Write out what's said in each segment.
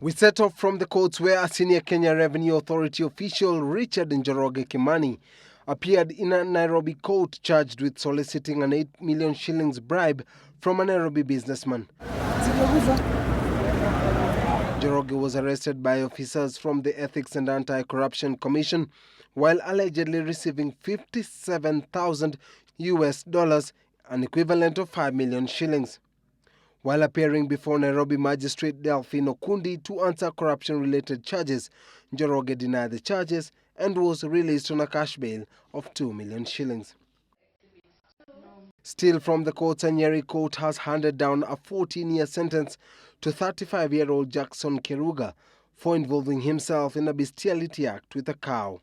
We set off from the courts where a senior Kenya Revenue Authority official, Richard Njoroge Kimani, appeared in a Nairobi court charged with soliciting an 8 million shillings bribe from a Nairobi businessman. Njoroge was arrested by officers from the Ethics and Anti-Corruption Commission while allegedly receiving $57,000, an equivalent of 5 million shillings. While appearing before Nairobi Magistrate Delphine Okundi to answer corruption-related charges, Njoroge denied the charges and was released on a cash bail of 2 million shillings. Still from the courts, a Nyeri court has handed down a 14-year sentence to 35-year-old Jackson Keruga for involving himself in a bestiality act with a cow.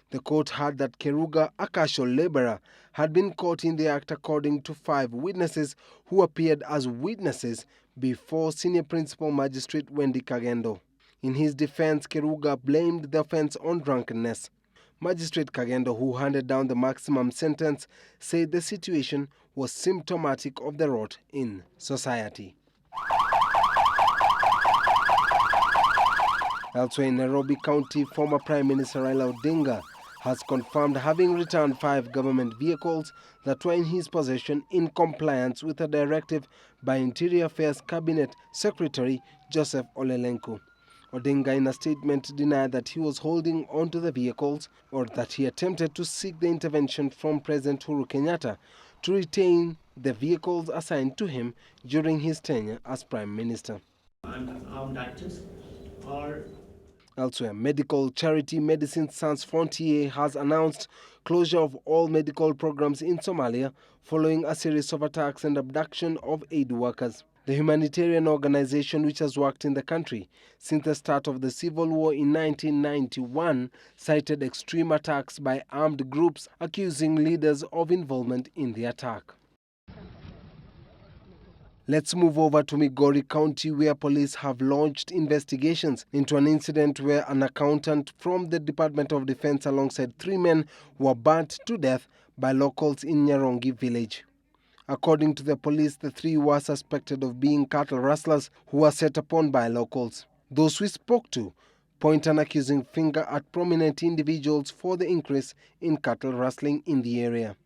The court heard that Keruga, a casual laborer, had been caught in the act according to 5 witnesses who appeared as witnesses before Senior Principal Magistrate Wendy Kagendo. In his defense, Keruga blamed the offense on drunkenness. Magistrate Kagendo, who handed down the maximum sentence, said the situation was symptomatic of the rot in society. Elsewhere in Nairobi County, former Prime Minister Raila Odinga has confirmed having returned 5 government vehicles that were in his possession in compliance with a directive by Interior Affairs Cabinet Secretary Joseph Olelenku. Odinga in a statement denied that he was holding on to the vehicles or that he attempted to seek the intervention from President Uhuru Kenyatta to retain the vehicles assigned to him during his tenure as Prime Minister. Armed actors or Elsewhere, medical charity Medicine Sans Frontier has announced closure of all medical programs in Somalia following a series of attacks and abduction of aid workers. The humanitarian organization, which has worked in the country since the start of the civil war in 1991, cited extreme attacks by armed groups accusing leaders of involvement in the attack. Let's move over to Migori County, where police have launched investigations into an incident where an accountant from the Department of Defense alongside 3 men were burnt to death by locals in Nyarongi village. According to the police, the 3 were suspected of being cattle rustlers who were set upon by locals. Those we spoke to point an accusing finger at prominent individuals for the increase in cattle rustling in the area.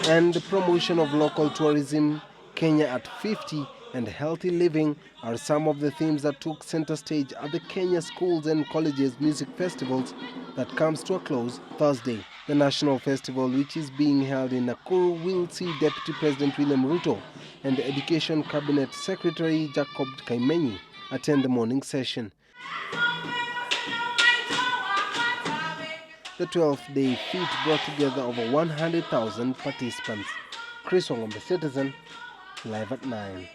And the promotion of local tourism, Kenya at 50, and healthy living are some of the themes that took center stage at the Kenya Schools and Colleges Music Festivals that comes to a close Thursday. The national festival, which is being held in Nakuru, will see Deputy President William Ruto and Education Cabinet Secretary Jacob Kaimenyi attend the morning session. The 12th day feat brought together over 100,000 participants. Chris Wong, the Citizen, live at 9.